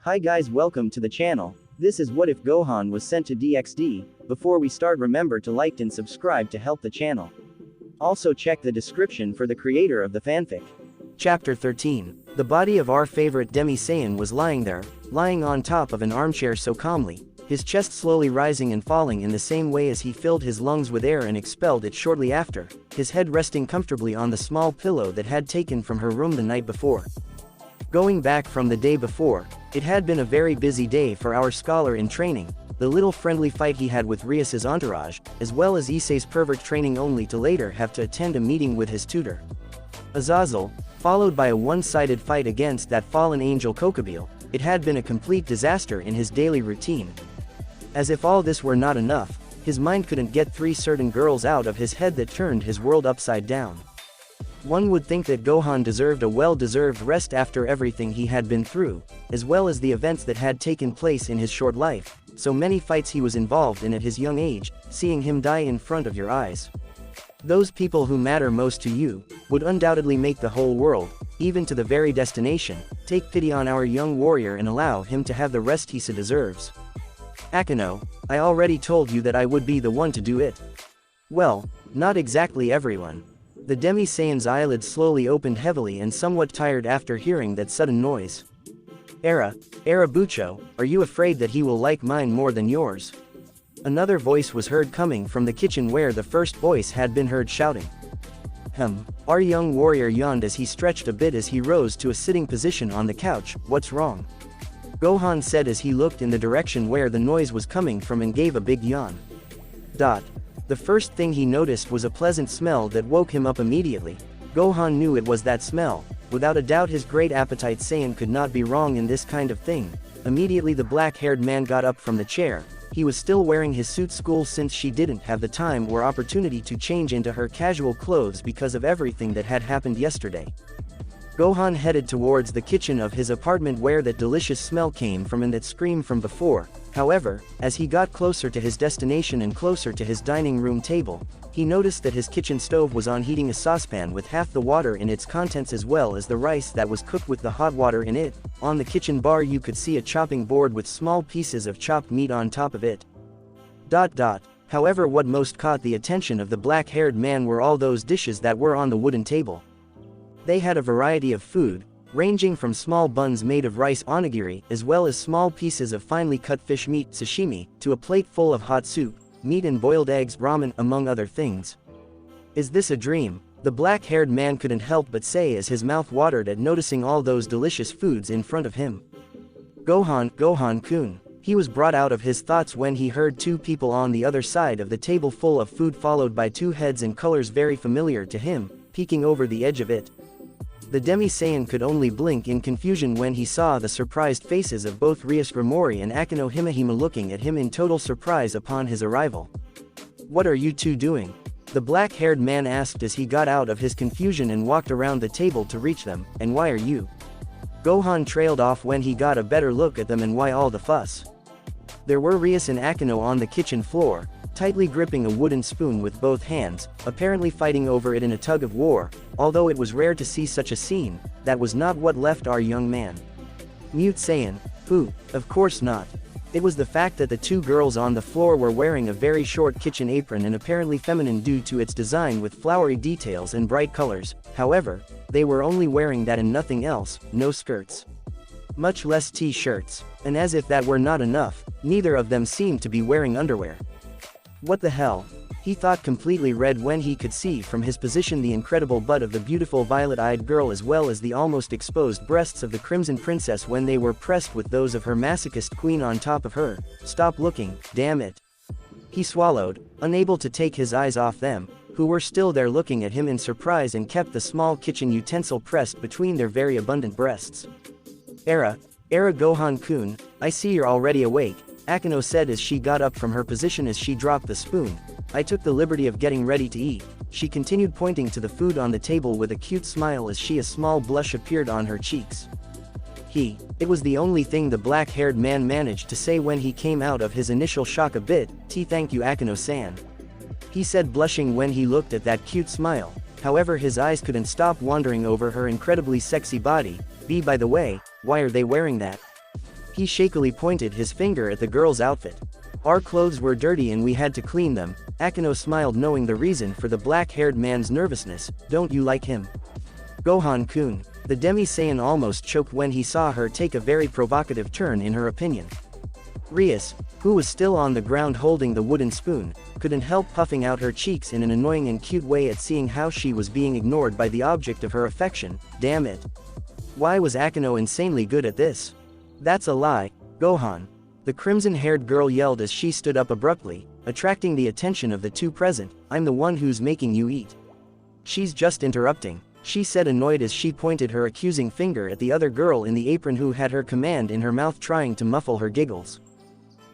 Hi guys, welcome to the channel. This is what if Gohan was sent to DxD. Before we start, remember to like and subscribe to help the channel. Also check the description for the creator of the fanfic. Chapter 13. The body of our favorite Demi-Saiyan was lying there, lying on top of an armchair so calmly, his chest slowly rising and falling in the same way as he filled his lungs with air and expelled it shortly after, his head resting comfortably on the small pillow that had taken from her room the night before. Going back from the day before, it had been a very busy day for our scholar in training, the little friendly fight he had with Rias's entourage, as well as Issei's pervert training, only to later have to attend a meeting with his tutor, Azazel, followed by a one-sided fight against that fallen angel Kokobile. It had been a complete disaster in his daily routine. As if all this were not enough, his mind couldn't get three certain girls out of his head that turned his world upside down. One would think that Gohan deserved a well-deserved rest after everything he had been through, as well as the events that had taken place in his short life, so many fights he was involved in at his young age, seeing him die in front of your eyes. Those people who matter most to you, would undoubtedly make the whole world, even to the very destination, take pity on our young warrior and allow him to have the rest he so deserves. Akeno, I already told you that I would be the one to do it. Well, not exactly everyone. The Demi-Saiyan's eyelids slowly opened heavily and somewhat tired after hearing that sudden noise. Era Bucho, are you afraid that he will like mine more than yours? Another voice was heard coming from the kitchen where the first voice had been heard shouting. Our young warrior yawned as he stretched a bit as he rose to a sitting position on the couch. What's wrong? Gohan said as he looked in the direction where the noise was coming from and gave a big yawn. The first thing he noticed was a pleasant smell that woke him up immediately. Gohan knew it was that smell. Without a doubt his great appetite Saiyan could not be wrong in this kind of thing. Immediately the black-haired man got up from the chair. He was still wearing his suit school since she didn't have the time or opportunity to change into her casual clothes because of everything that had happened yesterday. Gohan headed towards the kitchen of his apartment where that delicious smell came from and that scream from before. However, as he got closer to his destination and closer to his dining room table, he noticed that his kitchen stove was on, heating a saucepan with half the water in its contents as well as the rice that was cooked with the hot water in it. On the kitchen bar you could see a chopping board with small pieces of chopped meat on top of it. However, what most caught the attention of the black-haired man were all those dishes that were on the wooden table. They had a variety of food, ranging from small buns made of rice onigiri, as well as small pieces of finely cut fish meat sashimi, to a plate full of hot soup, meat and boiled eggs ramen, among other things. Is this a dream? The black-haired man couldn't help but say as his mouth watered at noticing all those delicious foods in front of him. Gohan-kun. He was brought out of his thoughts when he heard two people on the other side of the table full of food, followed by two heads and colors very familiar to him, peeking over the edge of it. The Demi-Saiyan could only blink in confusion when he saw the surprised faces of both Rias Grimori and Akeno Himehime looking at him in total surprise upon his arrival. What are you two doing? The black-haired man asked as he got out of his confusion and walked around the table to reach them. And why are you? Gohan trailed off when he got a better look at them. And why all the fuss? There were Rias and Akeno on the kitchen floor, tightly gripping a wooden spoon with both hands, apparently fighting over it in a tug of war. Although it was rare to see such a scene, that was not what left our young man mute. Saiyan, who? Of course not. It was the fact that the two girls on the floor were wearing a very short kitchen apron and apparently feminine due to its design with flowery details and bright colors. However, they were only wearing that and nothing else, no skirts, much less t-shirts. And as if that were not enough, neither of them seemed to be wearing underwear. What the hell? He thought, completely red when he could see from his position the incredible butt of the beautiful violet-eyed girl as well as the almost exposed breasts of the Crimson Princess when they were pressed with those of her masochist queen on top of her. Stop looking, damn it. He swallowed, unable to take his eyes off them, who were still there looking at him in surprise and kept the small kitchen utensil pressed between their very abundant breasts. Era Gohan-kun, I see you're already awake, Akeno said as she got up from her position as she dropped the spoon. I took the liberty of getting ready to eat. She continued, pointing to the food on the table with a cute smile as a small blush appeared on her cheeks. It was the only thing the black-haired man managed to say when he came out of his initial shock a bit. Thank you, Akeno-san. He said, blushing when he looked at that cute smile. However, his eyes couldn't stop wandering over her incredibly sexy body. By the way, why are they wearing that? He shakily pointed his finger at the girl's outfit. Our clothes were dirty and we had to clean them. Akino smiled, knowing the reason for the black-haired man's nervousness. Don't you like him? Gohan-kun. The Demi-Saiyan almost choked when he saw her take a very provocative turn in her opinion. Rias, who was still on the ground holding the wooden spoon, couldn't help puffing out her cheeks in an annoying and cute way at seeing how she was being ignored by the object of her affection. Damn it. Why was Akino insanely good at this? That's a lie, Gohan. The crimson-haired girl yelled as she stood up abruptly, attracting the attention of the two present. I'm the one who's making you eat. She's just interrupting, she said, annoyed as she pointed her accusing finger at the other girl in the apron who had her command in her mouth, trying to muffle her giggles.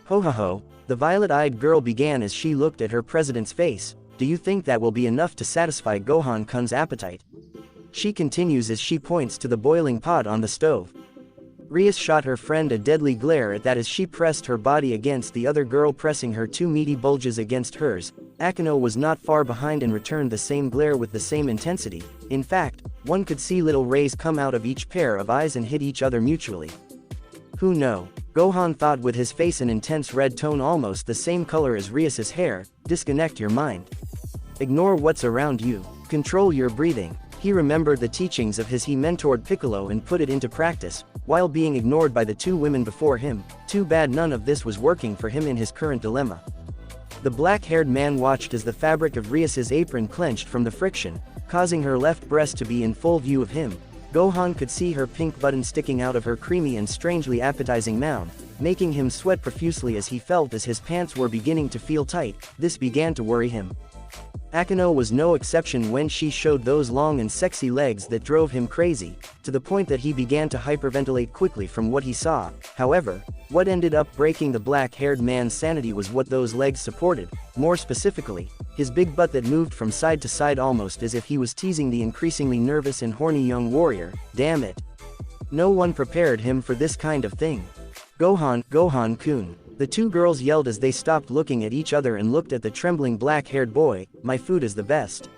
Ho ho ho, the violet-eyed girl began as she looked at her president's face. Do you think that will be enough to satisfy Gohan-kun's appetite? She continues as she points to the boiling pot on the stove. Rias shot her friend a deadly glare at that as she pressed her body against the other girl, pressing her two meaty bulges against hers. Akino was not far behind and returned the same glare with the same intensity. In fact, one could see little rays come out of each pair of eyes and hit each other mutually. Who no? Gohan thought, with his face an intense red tone almost the same color as Rias's hair. Disconnect your mind. Ignore what's around you. Control your breathing. He remembered the teachings of his he mentored Piccolo and put it into practice, while being ignored by the two women before him. Too bad none of this was working for him in his current dilemma. The black-haired man watched as the fabric of Rias's apron clenched from the friction, causing her left breast to be in full view of him. Gohan could see her pink button sticking out of her creamy and strangely appetizing mound, making him sweat profusely as he felt as his pants were beginning to feel tight. This began to worry him. Akino was no exception when she showed those long and sexy legs that drove him crazy, to the point that he began to hyperventilate quickly from what he saw. However, what ended up breaking the black-haired man's sanity was what those legs supported, more specifically, his big butt that moved from side to side almost as if he was teasing the increasingly nervous and horny young warrior. Damn it. No one prepared him for this kind of thing. Gohan-kun. The two girls yelled as they stopped looking at each other and looked at the trembling black-haired boy. My food is the best.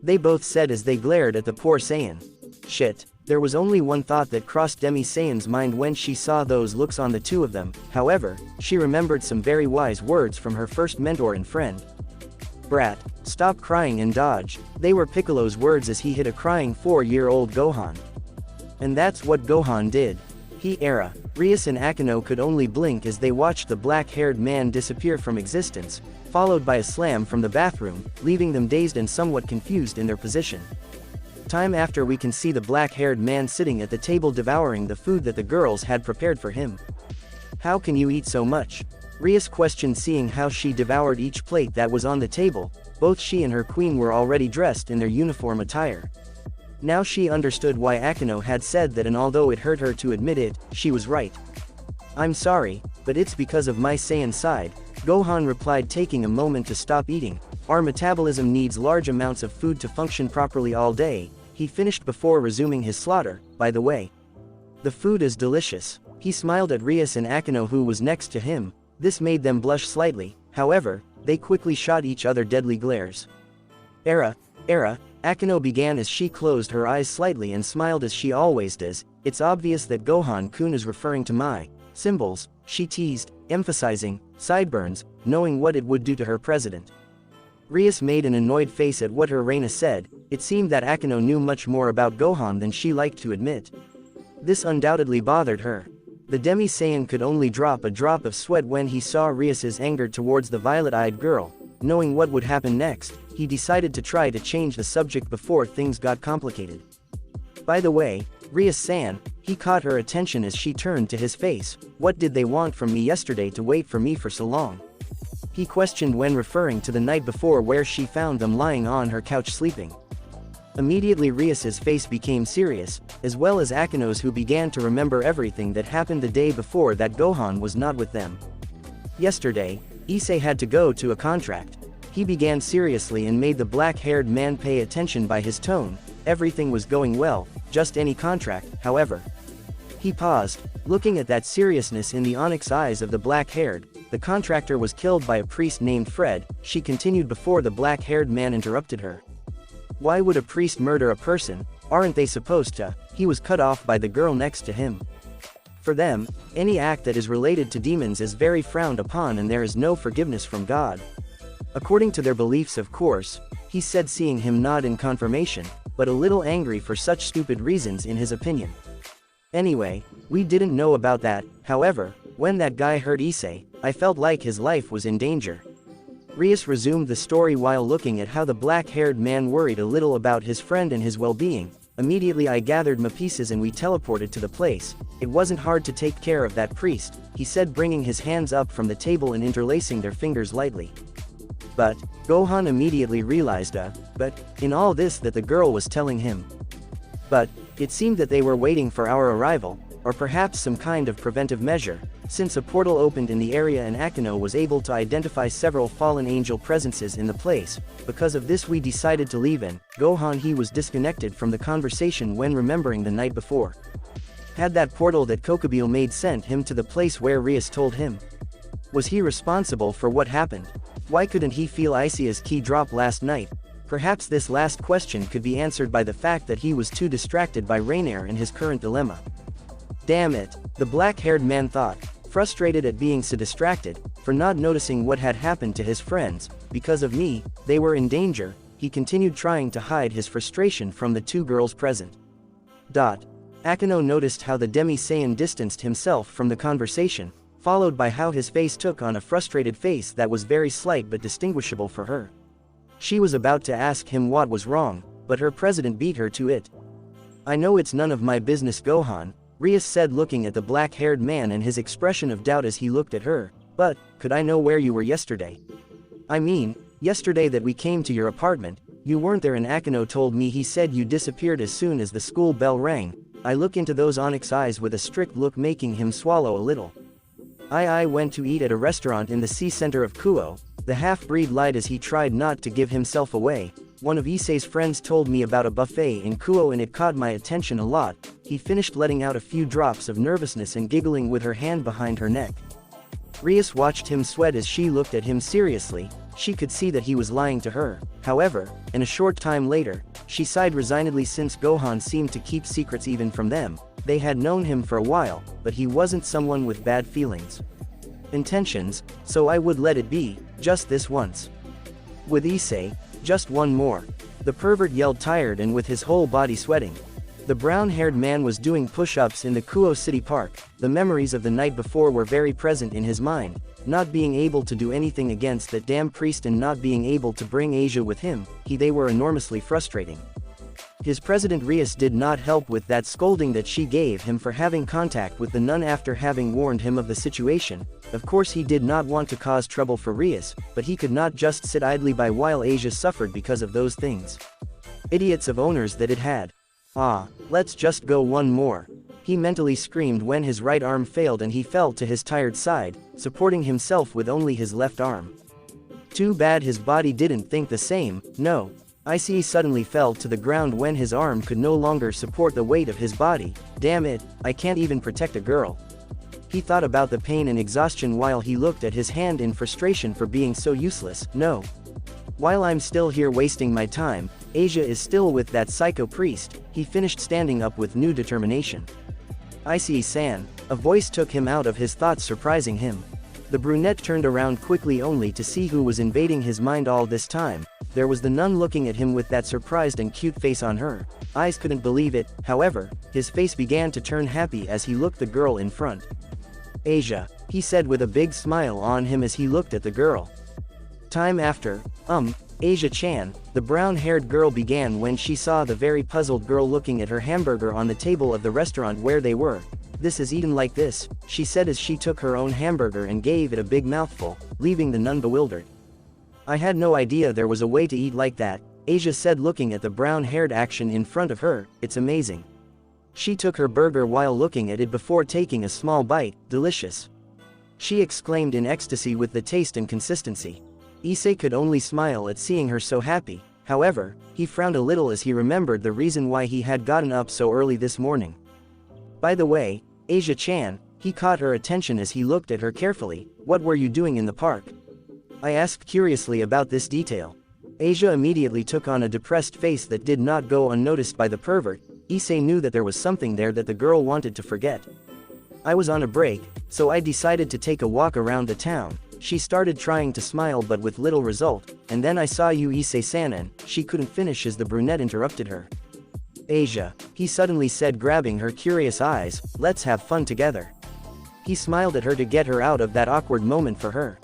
They both said as they glared at the poor Saiyan. Shit. There was only one thought that crossed Demi-Saiyan's mind when she saw those looks on the two of them. However, she remembered some very wise words from her first mentor and friend. Brat, stop crying and dodge. They were Piccolo's words as he hit a crying 4-year-old Gohan. And that's what Gohan did. Rias and Akino could only blink as they watched the black-haired man disappear from existence, followed by a slam from the bathroom, leaving them dazed and somewhat confused in their position. Time after, we can see the black-haired man sitting at the table devouring the food that the girls had prepared for him. How can you eat so much? Rias questioned, seeing how she devoured each plate that was on the table. Both she and her queen were already dressed in their uniform attire. Now she understood why Akino had said that, and although it hurt her to admit it, she was right. I'm sorry, but it's because of my Saiyan side, Gohan replied, taking a moment to stop eating. Our metabolism needs large amounts of food to function properly all day, he finished before resuming his slaughter. By the way, the food is delicious. He smiled at Rias and Akino, who was next to him. This made them blush slightly. However, they quickly shot each other deadly glares. Era, Akino began as she closed her eyes slightly and smiled as she always does. It's obvious that Gohan-kun is referring to my symbols, she teased, emphasizing sideburns, knowing what it would do to her president. Rias made an annoyed face at what her Reina said. It seemed that Akino knew much more about Gohan than she liked to admit. This undoubtedly bothered her. The Demi-Saiyan could only drop a drop of sweat when he saw Rias's anger towards the violet-eyed girl. Knowing what would happen next, he decided to try to change the subject before things got complicated. By the way, Rias-san, he caught her attention as she turned to his face. What did they want from me yesterday to wait for me for so long? He questioned when referring to the night before, where she found them lying on her couch sleeping. Immediately Rias's face became serious, as well as Akino's, who began to remember everything that happened the day before, that Gohan was not with them. Yesterday, Issei had to go to a contract. He began seriously and made the black-haired man pay attention by his tone. Everything was going well, just any contract. However, he paused, looking at that seriousness in the onyx eyes of the black-haired. The contractor was killed by a priest named Fred, she continued before the black-haired man interrupted her. Why would a priest murder a person? Aren't they supposed to? He was cut off by the girl next to him. For them, any act that is related to demons is very frowned upon and there is no forgiveness from God. According to their beliefs, of course, he said, seeing him nod in confirmation, but a little angry for such stupid reasons in his opinion. Anyway, we didn't know about that. However, when that guy hurt Issei, I felt like his life was in danger. Rias resumed the story while looking at how the black-haired man worried a little about his friend and his well-being. Immediately I gathered my pieces and we teleported to the place. It wasn't hard to take care of that priest, he said, bringing his hands up from the table and interlacing their fingers lightly. But Gohan immediately realized but in all this that the girl was telling him. But it seemed that they were waiting for our arrival, or perhaps some kind of preventive measure, since a portal opened in the area and Akino was able to identify several fallen angel presences in the place. Because of this we decided to leave and Gohan, he was disconnected from the conversation when remembering the night before. Had that portal that Kokubile made sent him to the place where Rias told him? Was he responsible for what happened? Why couldn't he feel Isaiah's key drop last night? Perhaps this last question could be answered by the fact that he was too distracted by Rainier and his current dilemma. Damn it, the black-haired man thought, frustrated at being so distracted, for not noticing what had happened to his friends. Because of me, they were in danger. He continued trying to hide his frustration from the two girls present. Akino noticed how the Demi-Saiyan distanced himself from the conversation, followed by how his face took on a frustrated face that was very slight but distinguishable for her. She was about to ask him what was wrong, but her president beat her to it. I know it's none of my business, Gohan, Rias said, looking at the black-haired man and his expression of doubt as he looked at her. But, could I know where you were yesterday? I mean, yesterday that we came to your apartment, you weren't there and Akino told me he said you disappeared as soon as the school bell rang. I look into those onyx eyes with a strict look making him swallow a little. I went to eat at a restaurant in the center of Kuo, the half-breed lied as he tried not to give himself away. One of Issei's friends told me about a buffet in Kuo and it caught my attention a lot. He finished letting out a few drops of nervousness and giggling with her hand behind her neck. Rias watched him sweat as she looked at him seriously. She could see that he was lying to her. However, and a short time later, she sighed resignedly since Gohan seemed to keep secrets even from them. They had known him for a while, but he wasn't someone with bad feelings. Intentions, so I would let it be, just this once. With Issei, just one more. The pervert yelled, tired and with his whole body sweating. The brown-haired man was doing push-ups in the Kuo City Park. The memories of the night before were very present in his mind. Not being able to do anything against that damn priest and not being able to bring Asia with him, they were enormously frustrating. His president Rias did not help with that scolding that she gave him for having contact with the nun after having warned him of the situation. Of course he did not want to cause trouble for Rias, but he could not just sit idly by while Asia suffered because of those things. Idiots of owners that it had. Let's just go one more. He mentally screamed when his right arm failed and he fell to his tired side, supporting himself with only his left arm. Too bad his body didn't think the same. No. Issei suddenly fell to the ground when his arm could no longer support the weight of his body. Damn it, I can't even protect a girl. He thought about the pain and exhaustion while he looked at his hand in frustration for being so useless. No. While I'm still here wasting my time, Asia is still with that psycho priest. He finished standing up with new determination. Issei-san, a voice took him out of his thoughts, surprising him. The brunette turned around quickly only to see who was invading his mind all this time. There was the nun looking at him with that surprised and cute face on her eyes. Couldn't believe it. However, his face began to turn happy as he looked the girl in front. Asia, he said with a big smile on him as he looked at the girl. Time after, Asia-chan, the brown-haired girl began when she saw the very puzzled girl looking at her hamburger on the table of the restaurant where they were. This is eaten like this, she said as she took her own hamburger and gave it a big mouthful, leaving the nun bewildered. I had no idea there was a way to eat like that, Asia said looking at the brown-haired action in front of her. It's amazing. She took her burger while looking at it before taking a small bite. Delicious. She exclaimed in ecstasy with the taste and consistency. Issei could only smile at seeing her so happy. However, he frowned a little as he remembered the reason why he had gotten up so early this morning. By the way, Asia-chan, he caught her attention as he looked at her carefully. What were you doing in the park? I asked curiously about this detail. Asia immediately took on a depressed face that did not go unnoticed by the pervert. Issei knew that there was something there that the girl wanted to forget. I was on a break, so I decided to take a walk around the town. She started trying to smile but with little result, and then I saw you Issei-san and she couldn't finish as the brunette interrupted her. Asia, he suddenly said, grabbing her curious eyes, let's have fun together. He smiled at her to get her out of that awkward moment for her.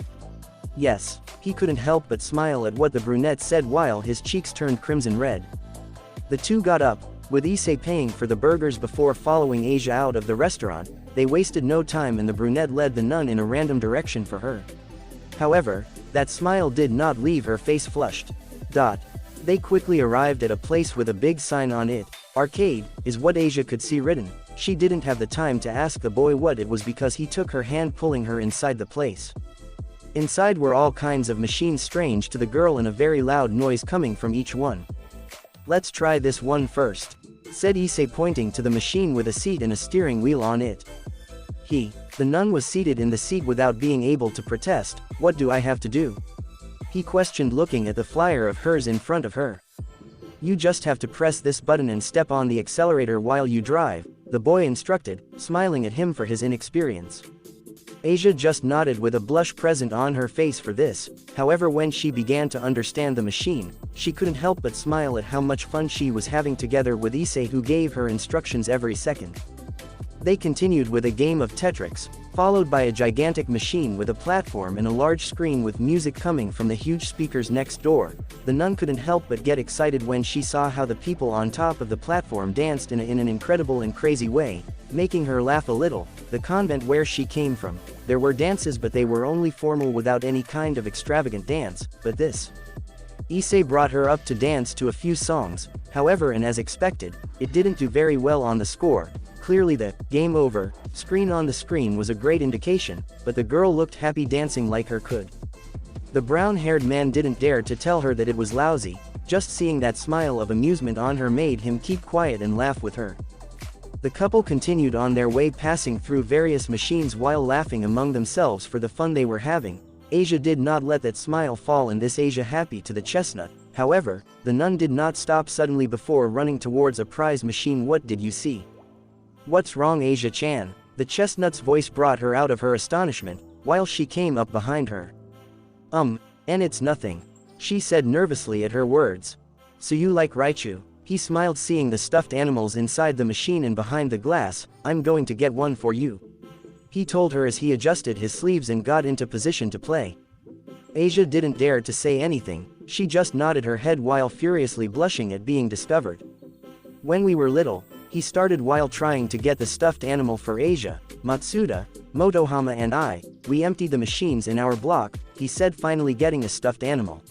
Yes, he couldn't help but smile at what the brunette said while his cheeks turned crimson red. The two got up, with Issei paying for the burgers before following Asia out of the restaurant. They wasted no time and the brunette led the nun in a random direction for her. However, that smile did not leave her face flushed. They quickly arrived at a place with a big sign on it. Arcade, is what Asia could see written. She didn't have the time to ask the boy what it was because he took her hand, pulling her inside the place. Inside were all kinds of machines, strange to the girl, and a very loud noise coming from each one. Let's try this one first, said Issei, pointing to the machine with a seat and a steering wheel on it. The nun was seated in the seat without being able to protest. What do I have to do? He questioned, looking at the flyer of hers in front of her. You just have to press this button and step on the accelerator while you drive, the boy instructed, smiling at him for his inexperience. Asia just nodded with a blush present on her face for this. However, when she began to understand the machine, she couldn't help but smile at how much fun she was having together with Issei, who gave her instructions every second. They continued with a game of Tetris, followed by a gigantic machine with a platform and a large screen with music coming from the huge speakers next door. The nun couldn't help but get excited when she saw how the people on top of the platform danced in an incredible and crazy way, making her laugh a little. The convent where she came from, there were dances, but they were only formal without any kind of extravagant dance, but this. Issei brought her up to dance to a few songs, however, and as expected, it didn't do very well on the score. Clearly the game over screen on the screen was a great indication, but the girl looked happy dancing like her could. The brown-haired man didn't dare to tell her that it was lousy. Just seeing that smile of amusement on her made him keep quiet and laugh with her. The couple continued on their way, passing through various machines while laughing among themselves for the fun they were having. Asia did not let that smile fall, and this Asia happy to the chestnut. However, the nun did not stop suddenly before running towards a prize machine. What did you see? What's wrong, Asia-chan? The chestnut's voice brought her out of her astonishment, while she came up behind her. And it's nothing, she said nervously at her words. So you like Raichu? He smiled, seeing the stuffed animals inside the machine and behind the glass. I'm going to get one for you, he told her as he adjusted his sleeves and got into position to play. Asia didn't dare to say anything. She just nodded her head while furiously blushing at being discovered. When we were little, he started while trying to get the stuffed animal for Asia. Matsuda, Motohama and I, we emptied the machines in our block, he said, finally getting a stuffed animal.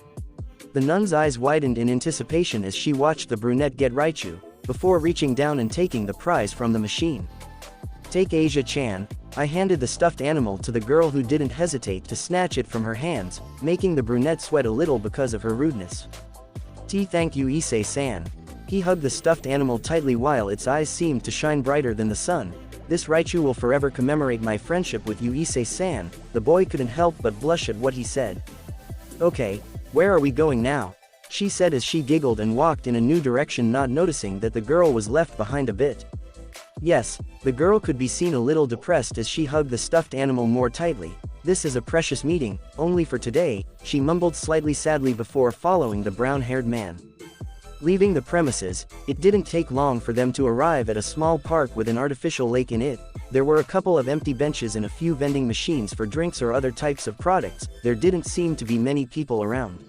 The nun's eyes widened in anticipation as she watched the brunette get Raichu, before reaching down and taking the prize from the machine. Take, Asia-chan. I handed the stuffed animal to the girl, who didn't hesitate to snatch it from her hands, making the brunette sweat a little because of her rudeness. Thank you, Issei-san. He hugged the stuffed animal tightly while its eyes seemed to shine brighter than the sun. This Raichu will forever commemorate my friendship with you, Issei-san. The boy couldn't help but blush at what he said. Okay, where are we going now? She said as she giggled and walked in a new direction, not noticing that the girl was left behind a bit. Yes, the girl could be seen a little depressed as she hugged the stuffed animal more tightly. This is a precious meeting, only for today, she mumbled slightly sadly before following the brown-haired man. Leaving the premises, it didn't take long for them to arrive at a small park with an artificial lake in it. There were a couple of empty benches and a few vending machines for drinks or other types of products. There didn't seem to be many people around.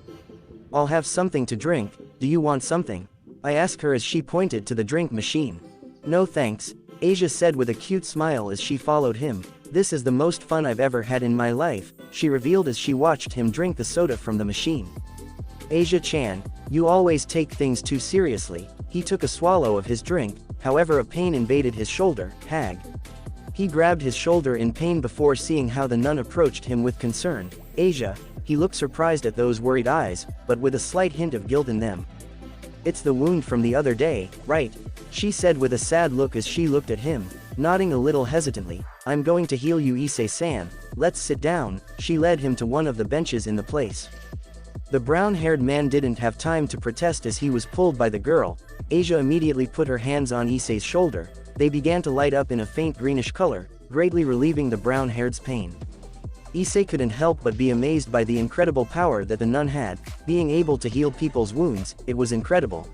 I'll have something to drink. Do you want something? I asked her as she pointed to the drink machine. No thanks, Asia said with a cute smile as she followed him. This is the most fun I've ever had in my life, she revealed as she watched him drink the soda from the machine. Asia-chan, you always take things too seriously. He took a swallow of his drink, however a pain invaded his shoulder. Hag. He grabbed his shoulder in pain before seeing how the nun approached him with concern. Asia, he looked surprised at those worried eyes, but with a slight hint of guilt in them. It's the wound from the other day, right? She said with a sad look as she looked at him, nodding a little hesitantly. I'm going to heal you, Issei-san. Let's sit down. She led him to one of the benches in the place. The brown-haired man didn't have time to protest as he was pulled by the girl. Asia immediately put her hands on Issei's shoulder. They began to light up in a faint greenish color. greatly relieving the brown-haired's pain. Issei couldn't help but be amazed by the incredible power that the nun had, being able to heal people's wounds. It was incredible.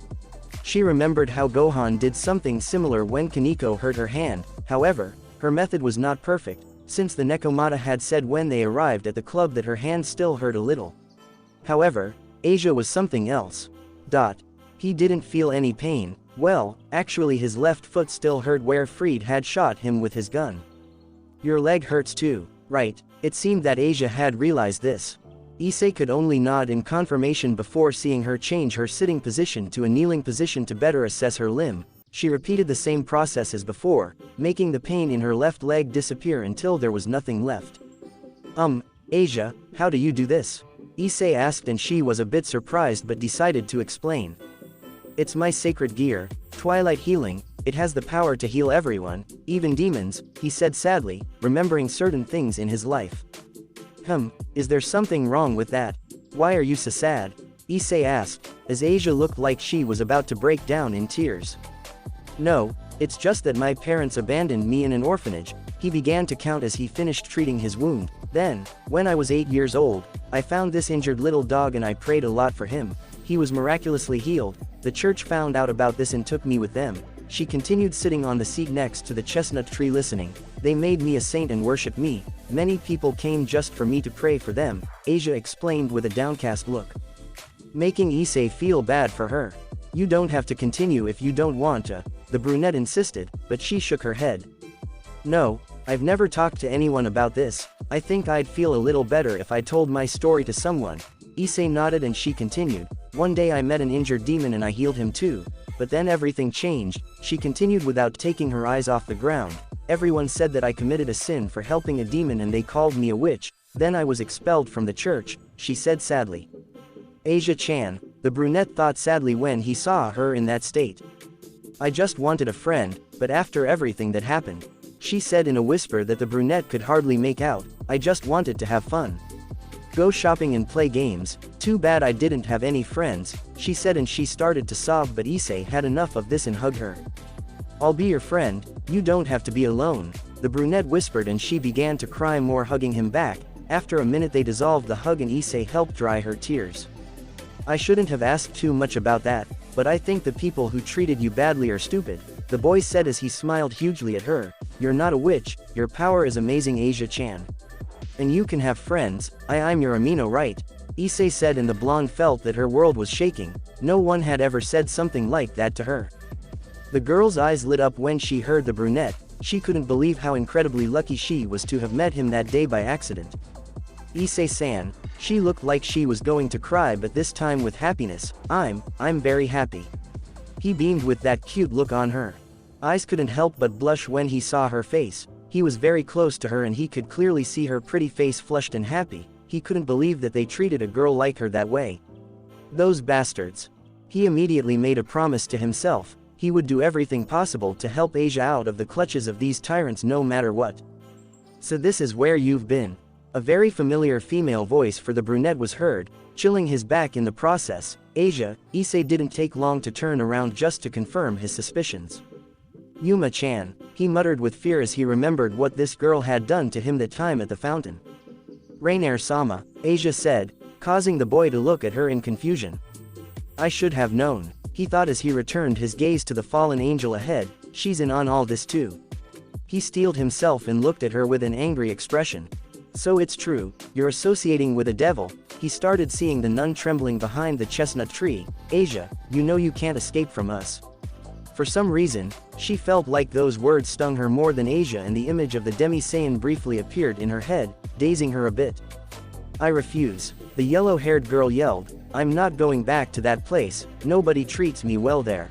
She remembered how Gohan did something similar when Kaneko hurt her hand. However, her method was not perfect, since the Nekomata had said when they arrived at the club that her hand still hurt a little. However, Asia was something else. He didn't feel any pain. Well, actually his left foot still hurt where Fried had shot him with his gun. Your leg hurts too, right? It seemed that Asia had realized this. Issei could only nod in confirmation before seeing her change her sitting position to a kneeling position to better assess her limb. She repeated the same process as before, making the pain in her left leg disappear until there was nothing left. Asia, how do you do this? Issei asked, and she was a bit surprised but decided to explain. It's my sacred gear, Twilight Healing. It has the power to heal everyone, even demons, he said sadly, remembering certain things in his life. Is there something wrong with that? Why are you so sad? Issei asked, as Asia looked like she was about to break down in tears. No, it's just that my parents abandoned me in an orphanage. He began to count as he finished treating his wound. Then, when I was 8 years old, I found this injured little dog and I prayed a lot for him. He was miraculously healed. The church found out about this and took me with them. She continued, sitting on the seat next to the chestnut tree listening. They made me a saint and worshipped me. Many people came just for me to pray for them, Asia explained with a downcast look. Making Issei feel bad for her. You don't have to continue if you don't want to, the brunette insisted, but she shook her head. No, I've never talked to anyone about this. I think I'd feel a little better if I told my story to someone. Issei nodded and she continued. One day I met an injured demon and I healed him too. But then everything changed, she continued without taking her eyes off the ground. Everyone said that I committed a sin for helping a demon and they called me a witch. Then I was expelled from the church, she said sadly. Asia-chan, the brunette thought sadly when he saw her in that state. I just wanted a friend, but after everything that happened, she said in a whisper that the brunette could hardly make out, I just wanted to have fun. Go shopping and play games. Too bad I didn't have any friends, she said, and she started to sob, but Issei had enough of this and hugged her. I'll be your friend, you don't have to be alone, the brunette whispered, and she began to cry more, hugging him back. After a minute they dissolved the hug and Issei helped dry her tears. I shouldn't have asked too much about that, but I think the people who treated you badly are stupid, the boy said as he smiled hugely at her. You're not a witch, your power is amazing, Asia-chan. And you can have friends. I'm your amino, right? Issei said, and the blonde felt that her world was shaking. No one had ever said something like that to her. The girl's eyes lit up when she heard the brunette. She couldn't believe how incredibly lucky she was to have met him that day by accident. Issei-san, she looked like she was going to cry, but this time with happiness. I'm very happy. He beamed with that cute look on her. Eyes couldn't help but blush when he saw her face. He was very close to her and he could clearly see her pretty face flushed and happy. He couldn't believe that they treated a girl like her that way. Those bastards. He immediately made a promise to himself. He would do everything possible to help Asia out of the clutches of these tyrants no matter what. So this is where you've been. A very familiar female voice for the brunette was heard, chilling his back in the process. Asia, Issei didn't take long to turn around just to confirm his suspicions. Yuma-chan, he muttered with fear as he remembered what this girl had done to him that time at the fountain. Rainier-sama, Asia said, causing the boy to look at her in confusion. I should have known, he thought as he returned his gaze to the fallen angel ahead. She's in on all this too. He steeled himself and looked at her with an angry expression. So it's true, you're associating with a devil. He started seeing the nun trembling behind the chestnut tree. Asia, you know you can't escape from us. For some reason, she felt like those words stung her more than Asia, and the image of the Demi-Saiyan briefly appeared in her head, dazing her a bit. I refuse, the yellow-haired girl yelled. I'm not going back to that place, nobody treats me well there.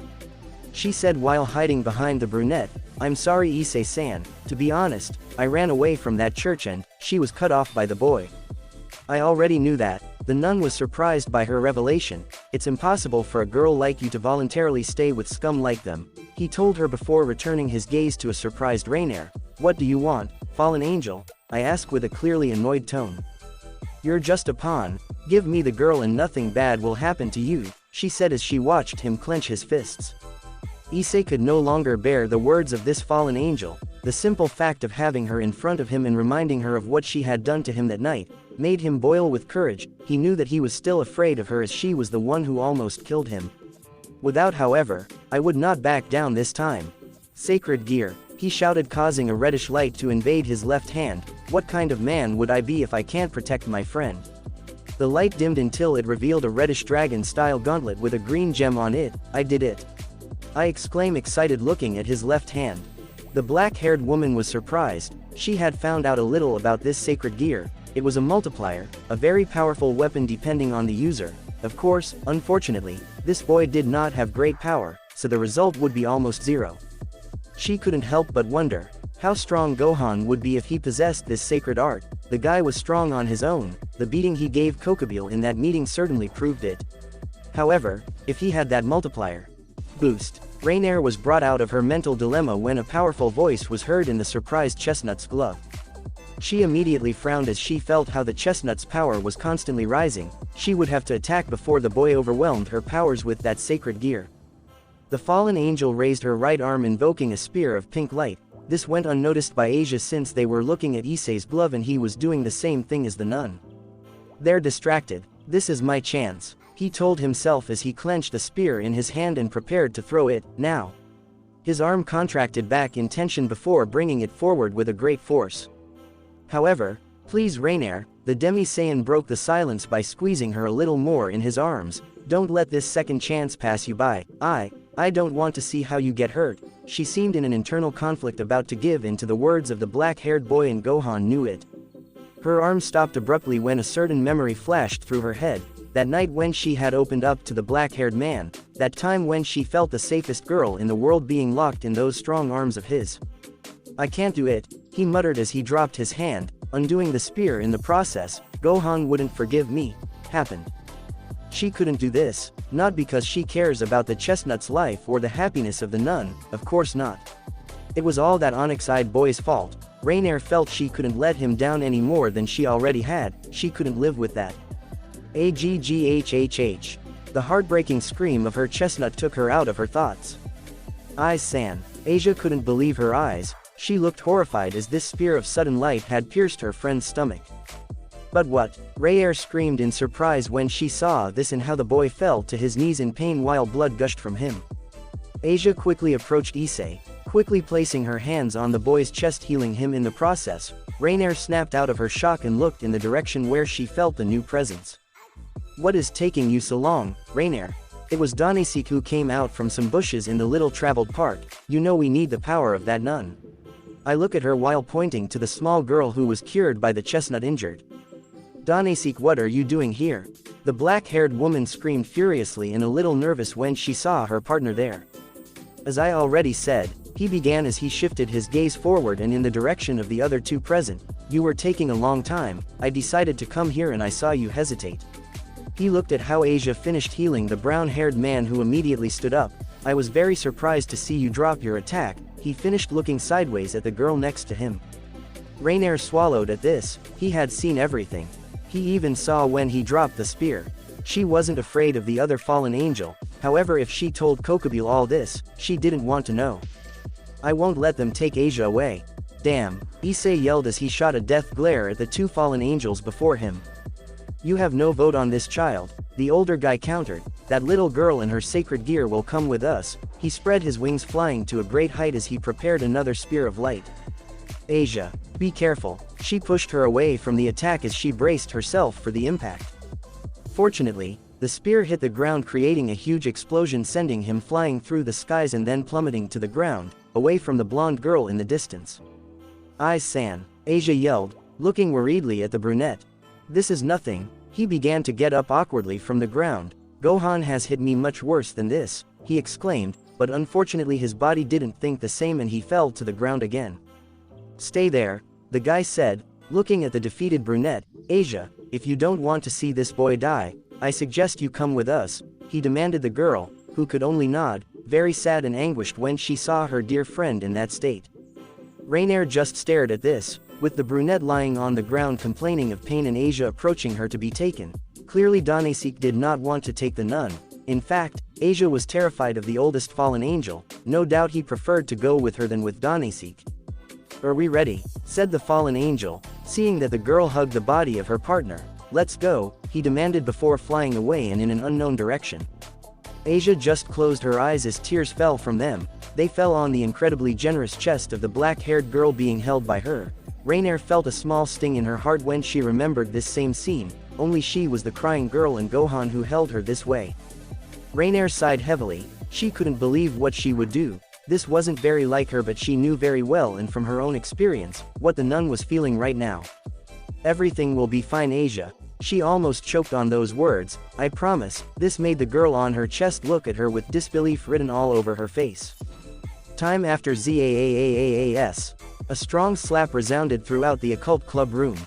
She said while hiding behind the brunette. I'm sorry, Issei-san, to be honest, I ran away from that church and she was cut off by the boy. I already knew that. The nun was surprised by her revelation. It's impossible for a girl like you to voluntarily stay with scum like them, he told her before returning his gaze to a surprised Rainier. What do you want, fallen angel? I asked with a clearly annoyed tone. You're just a pawn. Give me the girl and nothing bad will happen to you, she said as she watched him clench his fists. Issei could no longer bear the words of this fallen angel. The simple fact of having her in front of him and reminding her of what she had done to him that night, made him boil with courage. He knew that he was still afraid of her as she was the one who almost killed him. Without, however, I would not back down this time. Sacred gear, he shouted, causing a reddish light to invade his left hand. What kind of man would I be if I can't protect my friend? The light dimmed until it revealed a reddish dragon-style gauntlet with a green gem on it. I did it! I exclaimed, excited, looking at his left hand. The black-haired woman was surprised. She had found out a little about this sacred gear. It was a multiplier, a very powerful weapon depending on the user. Of course, unfortunately, this boy did not have great power, so the result would be almost zero. She couldn't help but wonder how strong Gohan would be if he possessed this sacred art. The guy was strong on his own. The beating he gave Kokobile in that meeting certainly proved it. However, if he had that multiplier boost, Rainier was brought out of her mental dilemma when a powerful voice was heard in the surprised chestnut's glove. She immediately frowned as she felt how the chestnut's power was constantly rising. She would have to attack before the boy overwhelmed her powers with that sacred gear. The fallen angel raised her right arm, invoking a spear of pink light. This went unnoticed by Asia since they were looking at Issei's glove and he was doing the same thing as the nun. They're distracted. This is my chance, he told himself as he clenched the spear in his hand and prepared to throw it. Now, his arm contracted back in tension before bringing it forward with a great force. However, please Rainier, the Demi-Saiyan broke the silence by squeezing her a little more in his arms. Don't let this second chance pass you by. I don't want to see how you get hurt. She seemed in an internal conflict, about to give in to the words of the black-haired boy, and Gohan knew it. Her arm stopped abruptly when a certain memory flashed through her head. That night when she had opened up to the black-haired man, that time when she felt the safest girl in the world being locked in those strong arms of his. I can't do it, he muttered as he dropped his hand, undoing the spear in the process. Gohan wouldn't forgive me. Happened. She couldn't do this, not because she cares about the chestnut's life or the happiness of the nun, of course not. It was all that onyx-eyed boy's fault. Rainier felt she couldn't let him down any more than she already had. She couldn't live with that. Agghhh. The heartbreaking scream of her chestnut took her out of her thoughts. San. Asia couldn't believe her eyes. She looked horrified as this spear of sudden light had pierced her friend's stomach. But what? Rainier screamed in surprise when she saw this and how the boy fell to his knees in pain while blood gushed from him. Asia quickly approached Issei, quickly placing her hands on the boy's chest, healing him in the process. Rainier snapped out of her shock and looked in the direction where she felt the new presence. What is taking you so long, Rainier? It was Demi-Saiyan who came out from some bushes in the little traveled park. You know we need the power of that nun. I look at her while pointing to the small girl who was cured by the chestnut injured. Demi-Saiyan, what are you doing here? The black-haired woman screamed furiously and a little nervous when she saw her partner there. As I already said, he began as he shifted his gaze forward and in the direction of the other two present. You were taking a long time. I decided to come here and I saw you hesitate. He looked at how Asia finished healing the brown-haired man, who immediately stood up. I was very surprised to see you drop your attack. He finished, looking sideways at the girl next to him. Rainier swallowed at this. He had seen everything. He even saw when he dropped the spear. She wasn't afraid of the other fallen angel. However, if she told Kokobile all this, she didn't want to know. I won't let them take Asia away. Damn, Issei yelled as he shot a death glare at the two fallen angels before him. You have no vote on this child, the older guy countered. That little girl and her sacred gear will come with us. He spread his wings, flying to a great height as he prepared another spear of light. Asia, be careful. She pushed her away from the attack as she braced herself for the impact. Fortunately, the spear hit the ground, creating a huge explosion, sending him flying through the skies and then plummeting to the ground, away from the blonde girl in the distance. San, Asia yelled, looking worriedly at the brunette. This is nothing. He began to get up awkwardly from the ground. Gohan has hit me much worse than this, he exclaimed, but unfortunately his body didn't think the same and he fell to the ground again. Stay there, the guy said, looking at the defeated brunette. Asia, if you don't want to see this boy die, I suggest you come with us, he demanded. The girl, who could only nod, very sad and anguished when she saw her dear friend in that state. Rainier just stared at this, with the brunette lying on the ground complaining of pain and Asia approaching her to be taken. Clearly Demi-Saiyan did not want to take the nun. In fact, Asia was terrified of the oldest fallen angel, no doubt he preferred to go with her than with Dani-Saiyan. "Are we ready?" said the fallen angel, seeing that the girl hugged the body of her partner. "Let's go," he demanded before flying away and in an unknown direction. Asia just closed her eyes as tears fell from them. They fell on the incredibly generous chest of the black-haired girl being held by her. Rainier felt a small sting in her heart when she remembered this same scene, only she was the crying girl and Gohan who held her this way. Rainier sighed heavily. She couldn't believe what she would do. This wasn't very like her, but she knew very well and from her own experience, what the nun was feeling right now. "Everything will be fine, Asia." She almost choked on those words. "I promise." This made the girl on her chest look at her with disbelief written all over her face. Time after ZAAAAAS. A strong slap resounded throughout the occult club room.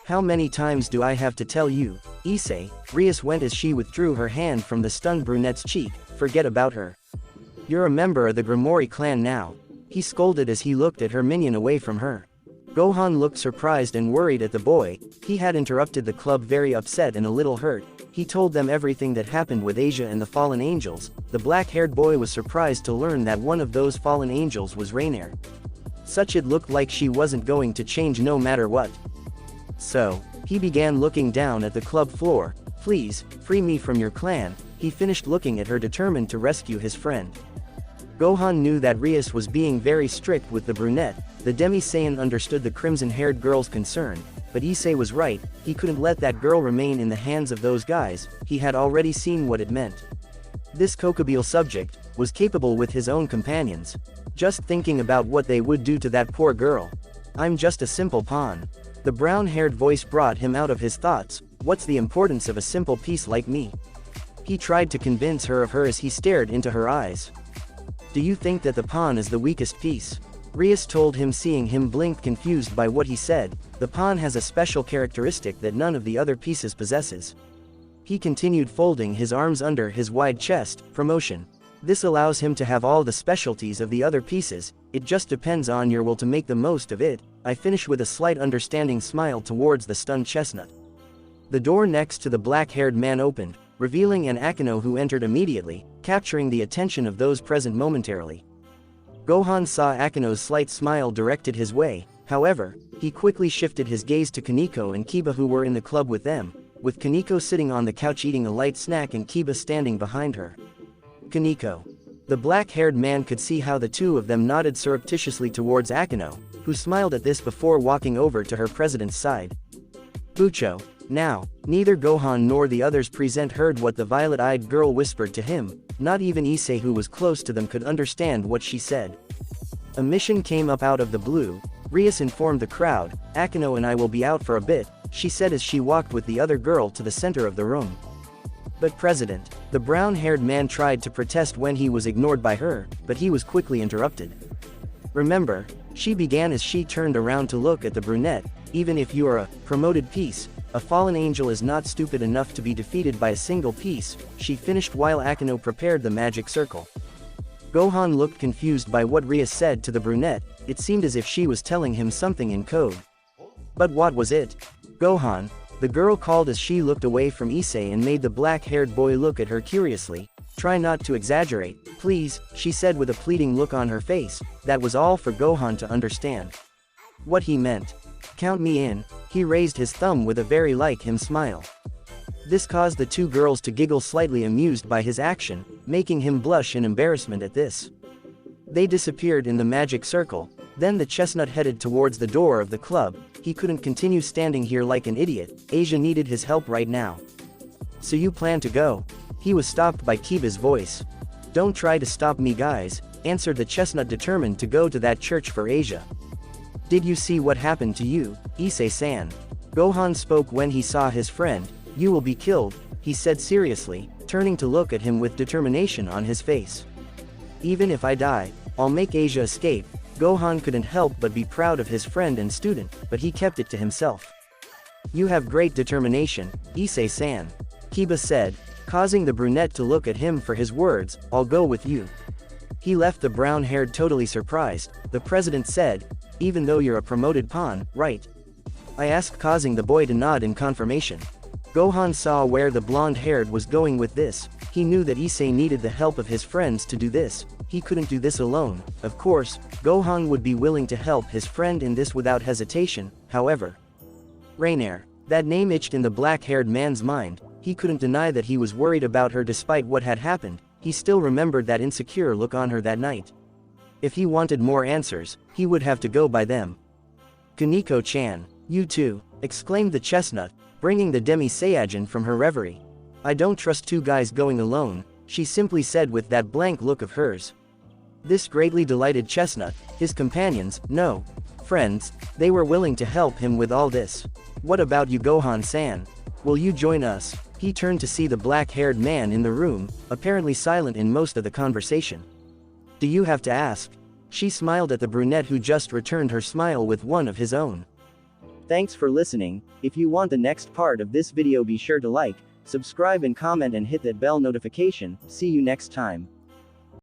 "How many times do I have to tell you?" Issei, Rias went as she withdrew her hand from the stunned brunette's cheek. "Forget about her. You're a member of the Grimoire clan now," he scolded as he looked at her minion away from her. Gohan looked surprised and worried at the boy. He had interrupted the club very upset and a little hurt. He told them everything that happened with Asia and the fallen angels. The black-haired boy was surprised to learn that one of those fallen angels was Rainier. Such it looked like she wasn't going to change no matter what. So, he began looking down at the club floor. "Please, free me from your clan," he finished looking at her, determined to rescue his friend. Gohan knew that Rias was being very strict with the brunette. The Demi-Saiyan understood the crimson-haired girl's concern, but Issei was right. He couldn't let that girl remain in the hands of those guys. He had already seen what it meant. This Kokobile subject was capable with his own companions. Just thinking about what they would do to that poor girl. "I'm just a simple pawn." The brown-haired voice brought him out of his thoughts. "What's the importance of a simple piece like me?" He tried to convince her of her as he stared into her eyes. "Do you think that the pawn is the weakest piece?" Rias told him, seeing him blink confused by what he said. "The pawn has a special characteristic that none of the other pieces possesses." He continued, folding his arms under his wide chest. "Promotion. This allows him to have all the specialties of the other pieces. It just depends on your will to make the most of it." I finished with a slight understanding smile towards the stunned chestnut. The door next to the black-haired man opened, revealing an Akeno who entered immediately, capturing the attention of those present momentarily. Gohan saw Akeno's slight smile directed his way. However, he quickly shifted his gaze to Kaneko and Kiba, who were in the club with them, with Kaneko sitting on the couch eating a light snack and Kiba standing behind her. "Kaneko." The black-haired man could see how the two of them nodded surreptitiously towards Akeno, who smiled at this before walking over to her president's side. "Bucho." Now, neither Gohan nor the others present heard what the violet-eyed girl whispered to him. Not even Issei, who was close to them, could understand what she said. "A mission came up out of the blue," Rias informed the crowd. "Akeno and I will be out for a bit," she said as she walked with the other girl to the center of the room. "But President," the brown-haired man tried to protest when he was ignored by her, but he was quickly interrupted. "Remember," she began as she turned around to look at the brunette, "even if you are a promoted piece, a fallen angel is not stupid enough to be defeated by a single piece," she finished while Akeno prepared the magic circle. Gohan looked confused by what Rias said to the brunette. It seemed as if she was telling him something in code. But what was it? "Gohan," the girl called as she looked away from Issei and made the black-haired boy look at her curiously. "Try not to exaggerate, please," she said with a pleading look on her face. That was all for Gohan to understand. What he meant. "Count me in." He raised his thumb with a very like him smile. This caused the two girls to giggle, slightly amused by his action, making him blush in embarrassment at this. They disappeared in the magic circle. Then the chestnut headed towards the door of the club. He couldn't continue standing here like an idiot. Asia needed his help right now. "So you plan to go?" He was stopped by Kiba's voice. "Don't try to stop me, guys," answered the chestnut, determined to go to that church for Asia. "Did you see what happened to you, Issei-san?" Gohan spoke when he saw his friend. "You will be killed," he said seriously, turning to look at him with determination on his face. "Even if I die, I'll make Asia escape." Gohan couldn't help but be proud of his friend and student, but he kept it to himself. "You have great determination, Issei-san," Kiba said, causing the brunette to look at him for his words. "I'll go with you." He left the brown-haired totally surprised. The president said, "Even though you're a promoted pawn, right?" I asked, causing the boy to nod in confirmation. Gohan saw where the blonde-haired was going with this. He knew that Issei needed the help of his friends to do this. He couldn't do this alone. Of course, Gohan would be willing to help his friend in this without hesitation. However, Rainier. That name itched in the black-haired man's mind. He couldn't deny that he was worried about her despite what had happened. He still remembered that insecure look on her that night. If he wanted more answers, he would have to go by them. Kuniko-chan. You too, exclaimed the chestnut, bringing the Demi-Saiyan from her reverie. I don't trust two guys going alone, she simply said with that blank look of hers. This greatly delighted Chestnut, his companions, no, friends, they were willing to help him with all this. What about you, Gohan-san? Will you join us? He turned to see the black-haired man in the room, apparently silent in most of the conversation. Do you have to ask? She smiled at the brunette who just returned her smile with one of his own. Thanks for listening. If you want the next part of this video, be sure to like, subscribe and comment and hit that bell notification. See you next time.